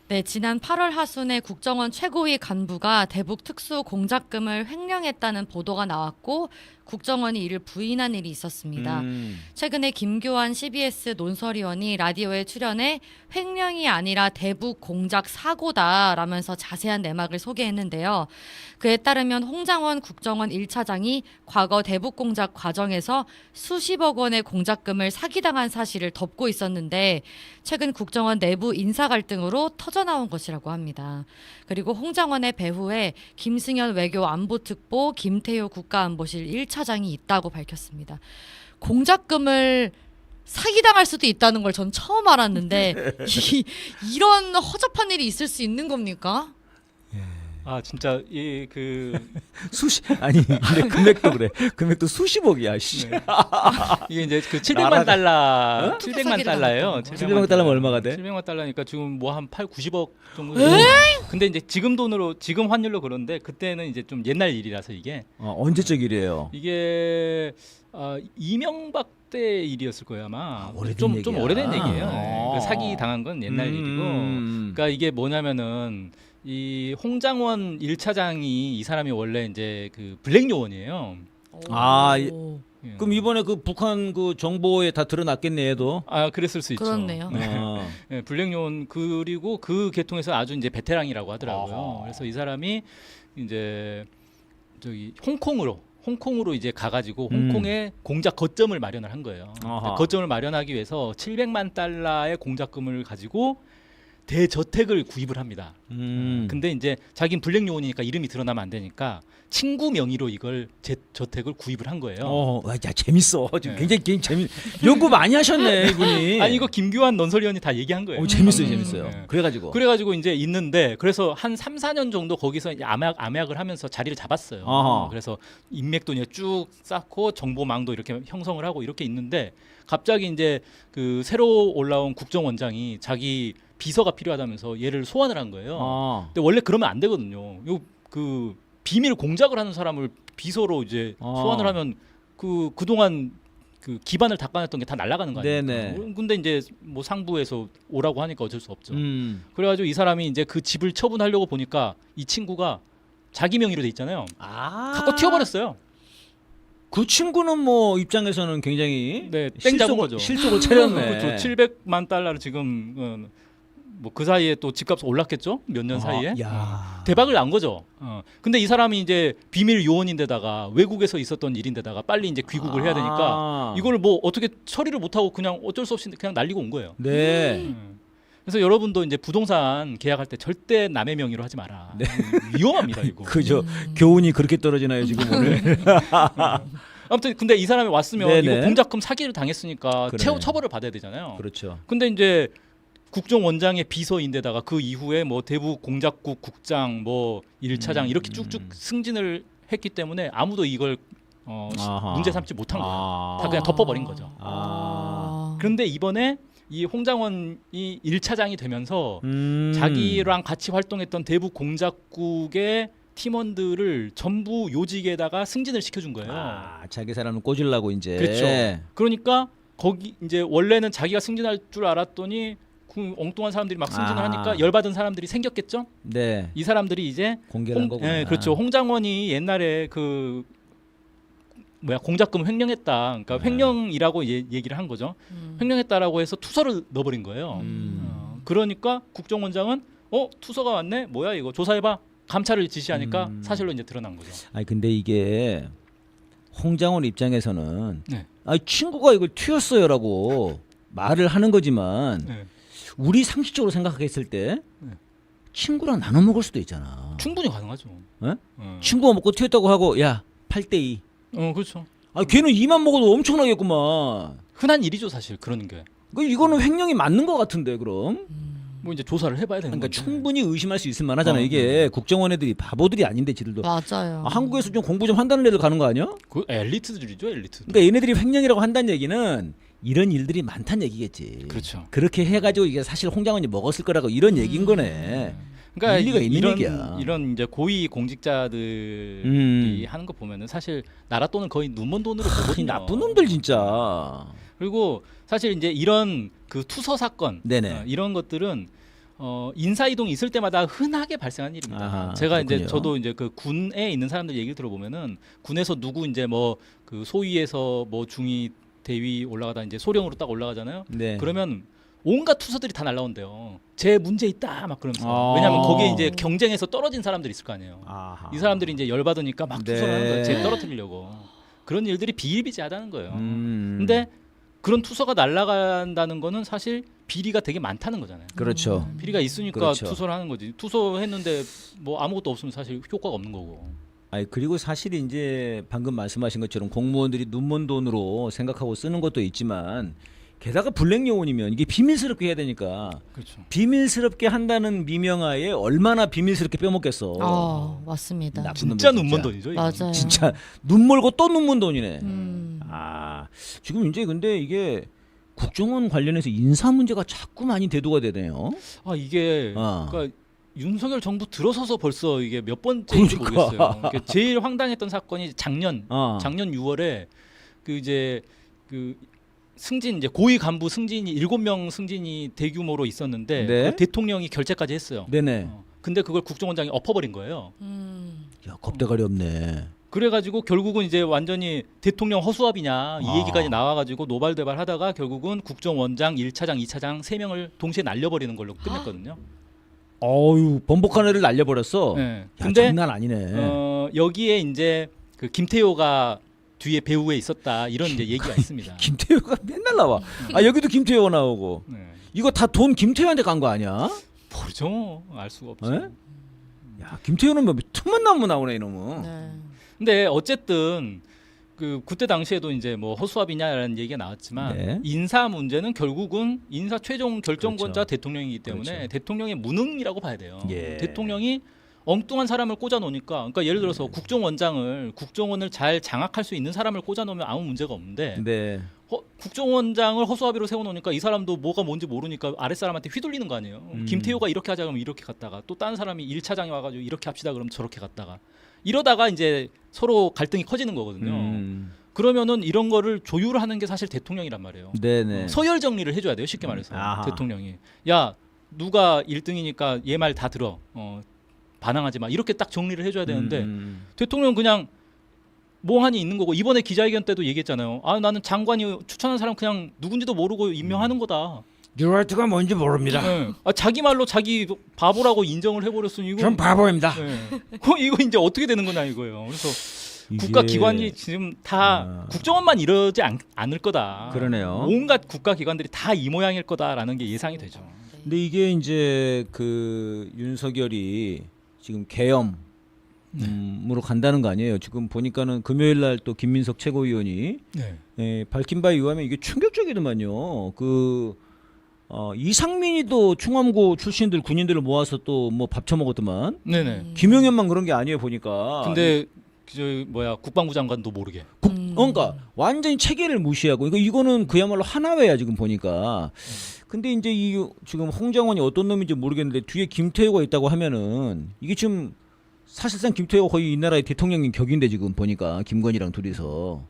네, 지난 8월 하순에 국정원 최고위 간부가 대북 특수 공작금을 횡령했다는 보도가 나왔고 국정원이 이를 부인한 일이 있었습니다. 최근에 김교환 CBS 논설위원이 라디오에 출연해 횡령이 아니라 대북 공작 사고다라면서 자세한 내막을 소개했는데요. 그에 따르면 홍장원 국정원 1차장이 과거 대북 공작 과정에서 수십억 원의 공작금을 사기당한 사실을 덮고 있었는데 최근 국정원 내부 인사 갈등으로 터져나온 것이라고 합니다. 그리고 홍장원의 배후에 김승현 외교안보특보, 김태효 국가안보실 1차장이 있다고 밝혔습니다. 공작금을 사기당할 수도 있다는 걸 전 처음 알았는데 이런 허접한 일이 있을 수 있는 겁니까? 아 진짜 이그 아니 근데 금액도 그래. 금액도 수십억이야. 씨. 네. 이게 이제 그 700만 달러, 700만 달러예요. 700만 달러면 얼마가 돼? 700만 달러니까 지금 뭐 한 8, 90억 정도. 근데 이제 지금 돈으로 지금 환율로 그런데 그때는 이제 좀 옛날 일이라서 이게 언제적 일이에요? 이게 이명박 때 일이었을 거예요 아마. 오래된 좀 얘기야. 오래된 얘기예요. 네. 그 사기 당한 건 옛날 일이고. 그러니까 이게 뭐냐면은 이 홍장원 1차장이 이 사람이 원래 이제 그 블랙 요원이에요. 오. 그럼 이번에 그 북한 그 정보에 다 드러났겠네 얘도. 아 그랬을 수 있죠. 그렇네요. 네, 블랙 요원 그리고 그 계통에서 아주 이제 베테랑이라고 하더라고요. 아하. 그래서 이 사람이 이제 저기 홍콩으로 이제 가가지고 홍콩에 공작 거점을 마련을 한 거예요. 아하. 거점을 마련하기 위해서 700만 달러의 공작금을 가지고 대저택을 구입을 합니다. 근데 이제 자기는 블랙 요원이니까 이름이 드러나면 안 되니까 친구 명의로 이걸 저택을 구입을 한 거예요. 야 재밌어. 지금 네. 굉장히 연구 많이 하셨네 이분이. 아니 이거 김규환 논설위원이 다 얘기한 거예요. 재밌어요. 네. 그래가지고 이제 있는데 그래서 한 3, 4년 정도 거기서 이제 암약을 하면서 자리를 잡았어요. 아하. 그래서 인맥도 이제 쭉 쌓고 정보망도 이렇게 형성을 하고 이렇게 있는데 갑자기 이제 그 새로 올라온 국정원장이 자기 비서가 필요하다면서 얘를 소환을 한 거예요. 근데 원래 그러면 안 되거든요. 그 비밀 공작을 하는 사람을 비서로 이제 소환을 하면 그동안 그 기반을 닦아냈던 게 다 날아가는 거 아니에요. 네네. 근데 이제 뭐 상부에서 오라고 하니까 어쩔 수 없죠. 그래가지고 이 사람이 이제 그 집을 처분하려고 보니까 이 친구가 자기 명의로 돼 있잖아요. 갖고 튀어버렸어요. 그 친구는 뭐 입장에서는 굉장히 네, 땡 잡은 거죠. 실속을 차렸네. 그렇죠. 700만 달러를 지금 뭐 그 사이에 또 집값 올랐겠죠? 몇 년 사이에 대박을 난 거죠. 근데 이 사람이 이제 비밀 요원인데다가 외국에서 있었던 일인데다가 빨리 이제 귀국을 해야 되니까 이걸 뭐 어떻게 처리를 못 하고 그냥 어쩔 수 없이 그냥 날리고 온 거예요. 네. 그래서 여러분도 이제 부동산 계약할 때 절대 남의 명의로 하지 마라. 네. 위험합니다 이거. 그죠. 교훈이 그렇게 떨어지나요 지금 오늘? 아무튼 근데 이 사람이 왔으면 네네. 이거 공작금 사기를 당했으니까 그러네. 처벌을 받아야 되잖아요. 그렇죠. 근데 이제 국정원장의 비서인데다가 그 이후에 뭐 대북 공작국 국장 뭐 1차장 이렇게 쭉쭉 승진을 했기 때문에 아무도 이걸 문제 삼지 못한 거예요. 다 그냥 덮어버린 거죠. 그런데 이번에 이 홍장원이 1차장이 되면서 자기랑 같이 활동했던 대북 공작국의 팀원들을 전부 요직에다가 승진을 시켜준 거예요. 자기 사람을 꽂으려고 이제. 그렇죠. 그러니까 거기 이제 원래는 자기가 승진할 줄 알았더니 그 엉뚱한 사람들이 막 승진을 하니까 열받은 사람들이 생겼겠죠. 네. 이 사람들이 이제 공개를 한 거구나. 네, 그렇죠. 홍장원이 옛날에 그 공작금 횡령했다. 그러니까 횡령이라고 얘기를 한 거죠. 횡령했다라고 해서 투서를 넣어버린 거예요. 그러니까 국정원장은 투서가 왔네. 뭐야 이거 조사해봐. 감찰을 지시하니까 사실로 이제 드러난 거죠. 아니 근데 이게 홍장원 입장에서는 네. 친구가 이걸 튀었어요라고 말을 하는 거지만 네. 우리 상식적으로 생각했을 때 네. 친구랑 나눠 먹을 수도 있잖아. 충분히 가능하죠. 친구가 먹고 튀었다고 하고 야 8대2. 그렇죠. 걔는 2만 먹어도 엄청나겠구만. 흔한 일이죠 사실 그런 게. 이거는 횡령이 맞는 것 같은데 그럼. 뭐 이제 조사를 해봐야 되는 그러니까 건데. 충분히 의심할 수 있을 만하잖아. 이게 국정원 애들이 바보들이 아닌데 지들도. 맞아요. 한국에서 좀 공부 좀 한다는 애들 가는 거 아니야? 그 엘리트들이죠 엘리트. 그러니까 얘네들이 횡령이라고 한다는 얘기는 이런 일들이 많다는 얘기겠지. 그렇죠. 그렇게 해가지고 이게 사실 홍장원이 먹었을 거라고 이런 얘기인 거네. 그러니까 일리가 있는 얘기야. 이런 이제 고위 공직자들이 하는 거 보면은 사실 나라 돈을 거의 눈먼 돈으로 이 보거든요. 나쁜 놈들 진짜. 그리고 사실 이제 이런 그 투서 사건 네네. 이런 것들은 인사 이동이 있을 때마다 흔하게 발생하는 일입니다. 아하, 제가 이제 그렇군요. 저도 이제 그 군에 있는 사람들 얘기를 들어보면은 군에서 누구 이제 뭐 그 소위에서 뭐 중위 대위 올라가다 이제 소령으로 딱 올라가잖아요. 네. 그러면 온갖 투서들이 다 날라온대요. 제 문제 있다 막 그러면서. 아. 왜냐하면 거기에 이제 경쟁에서 떨어진 사람들이 있을 거 아니에요. 아하. 이 사람들이 이제 열받으니까 막 투서를 하는 거예요. 네. 쟤 떨어뜨리려고. 그런 일들이 비일비재하다는 거예요. 근데 근데 그런 투서가 날아간다는 거는 사실 비리가 되게 많다는 거잖아요. 그렇죠. 비리가 있으니까 그렇죠. 투서를 하는 거지. 투서했는데 뭐 아무것도 없으면 사실 효과가 없는 거고. 아니 그리고 사실 이제 방금 말씀하신 것처럼 공무원들이 눈먼 돈으로 생각하고 쓰는 것도 있지만 게다가 블랙 요원이면 이게 비밀스럽게 해야 되니까 그렇죠. 비밀스럽게 한다는 미명하에 얼마나 비밀스럽게 빼먹겠어. 맞습니다. 나쁜 진짜 놈들, 눈먼 돈이죠. 이거. 맞아요. 진짜 눈 멀고 또 눈먼 돈이네. 음. 지금 이제 근데 이게 국정원 관련해서 인사 문제가 자꾸 많이 대두가 되네요. 이게 아. 그러니까 윤석열 정부 들어서서 벌써 이게 몇 번째인지 그러니까. 모르겠어요. 그러니까 제일 황당했던 사건이 작년 6월에 그 이제 그 승진 이제 고위 간부 승진이 7명 승진이 대규모로 있었는데 네. 그걸 대통령이 결재까지 했어요. 네네. 근데 그걸 국정원장이 엎어버린 거예요. 야 겁대가리 없네. 그래가지고 결국은 이제 완전히 대통령 허수아비냐 이 아. 얘기까지 나와가지고 노발대발 하다가 결국은 국정원장 1차장 2차장 3명을 동시에 날려버리는 걸로 끝냈거든요. 어유 번복한 애를 날려버렸어. 네. 야, 근데 장난 아니네. 여기에 이제 그 김태효가 뒤에 배후에 있었다 이런 이제 얘기가 있습니다. 김태효가 맨날 나와. 여기도 김태효가 나오고. 네. 이거 다 돈 김태효한테 간 거 아니야? 모르죠. 알 수가 없죠. 에? 야 김태효는 뭐 틈만 나면 나오네 이놈은. 네. 근데 어쨌든 그때 당시에도 이제 뭐 허수아비냐라는 얘기가 나왔지만 네. 인사 문제는 결국은 인사 최종 결정권자 그렇죠. 대통령이기 때문에 그렇죠. 대통령의 무능이라고 봐야 돼요. 예. 대통령이 엉뚱한 사람을 꽂아 놓으니까 그러니까 예를 들어서 국정원을 잘 장악할 수 있는 사람을 꽂아 놓으면 아무 문제가 없는데 네. 국정원장을 허수아비로 세워 놓으니까 이 사람도 뭐가 뭔지 모르니까 아랫사람한테 휘둘리는 거 아니에요. 김태효가 이렇게 하자 그러면 이렇게 갔다가 또 다른 사람이 1차장이 와가지고 이렇게 합시다 그러면 저렇게 갔다가 이러다가 이제 서로 갈등이 커지는 거거든요. 그러면은 이런 거를 조율하는 게 사실 대통령이란 말이에요. 네네. 서열 정리를 해줘야 돼요. 쉽게 말해서 아하. 대통령이 야 누가 1등이니까 얘 말 다 들어. 반항하지 마. 이렇게 딱 정리를 해줘야 되는데 대통령은 그냥 몽환이 있는 거고 이번에 기자회견 때도 얘기했잖아요. 나는 장관이 추천한 사람 그냥 누군지도 모르고 임명하는 거다. 뉴라이트가 뭔지 모릅니다. 네. 자기 말로 자기 바보라고 인정을 해버렸으니 이거 전 바보입니다. 네. 이거 이제 어떻게 되는 거냐 이거예요. 그래서 국가 기관이 지금 다 국정원만 이러지 않을 거다. 그러네요. 온갖 국가 기관들이 다 이 모양일 거다라는 게 예상이 되죠. 근데 이게 이제 그 윤석열이 지금 계엄으로 간다는 거 아니에요. 지금 보니까는 금요일 날 또 김민석 최고위원이 밝힌 바에 의하면 이게 충격적이더만요. 이상민이도 충암고 출신들 군인들을 모아서 또 뭐 밥 처먹었더만. 네네. 김용현만 그런 게 아니에요 보니까. 근데 국방부 장관도 모르게. 그러니까 완전히 체계를 무시하고 이거는 그야말로 하나회야 지금 보니까. 근데 이제 지금 홍장원이 어떤 놈인지 모르겠는데 뒤에 김태효가 있다고 하면은 이게 지금 사실상 김태효가 거의 이 나라의 대통령인 격인데 지금 보니까 김건희랑 둘이서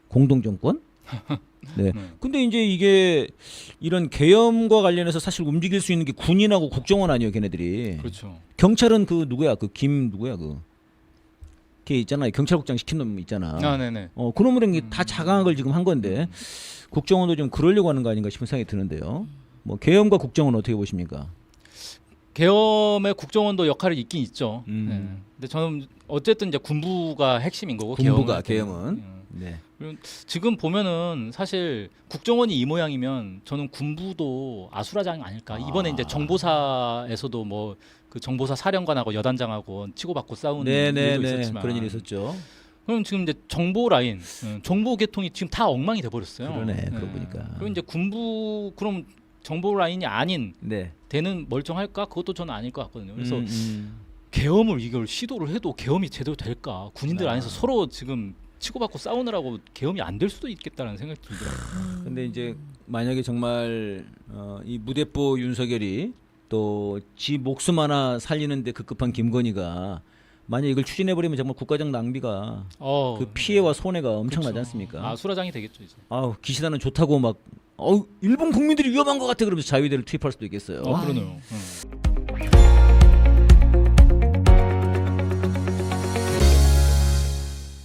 공동 정권. 네. 근데 이제 이게 이런 계엄과 관련해서 사실 움직일 수 있는 게 군인하고 국정원 아니에요, 걔네들이. 그렇죠. 경찰은 누구야? 걔 있잖아. 경찰국장 시킨 놈 있잖아. 네네. 그놈이랑 다 자강을 지금 한 건데 국정원도 좀 그러려고 하는 거 아닌가 싶은 생각이 드는데요. 뭐 계엄과 국정원 어떻게 보십니까? 계엄의 국정원도 역할이 있긴 있죠. 음. 네. 근데 저는 어쨌든 이제 군부가 핵심인 거고 계엄은. 네. 지금 보면은 사실 국정원이 이 모양이면 저는 군부도 아수라장이 아닐까. 이번에 이제 정보사에서도 뭐 그 정보사 사령관하고 여단장하고 치고받고 싸우는 일도 있었지만 그런 일이 있었죠. 그럼 지금 이제 정보 라인, 정보 계통이 지금 다 엉망이 돼 버렸어요. 그러네. 그러고 보니까. 그리고 이제 군부 그럼 정보 라인이 아닌 네. 되는 멀쩡할까? 그것도 저는 아닐 것 같거든요. 그래서 계엄을 이걸 시도를 해도 계엄이 제대로 될까? 군인들 안에서 서로 지금 치고받고 싸우느라고 계엄이 안 될 수도 있겠다라는 생각이 들더라고요. 근데 이제 만약에 정말 이 무대뽀 윤석열이 또 지 목숨 하나 살리는데 급급한 김건희가 만약 이걸 추진해버리면 정말 국가적 낭비가 그 피해와 손해가 엄청나지 그렇죠. 않습니까? 아수라장이 되겠죠 이제. 기시다는 좋다고 막 일본 국민들이 위험한 것 같아 그러면서 자위대를 투입할 수도 있겠어요. 그러네요.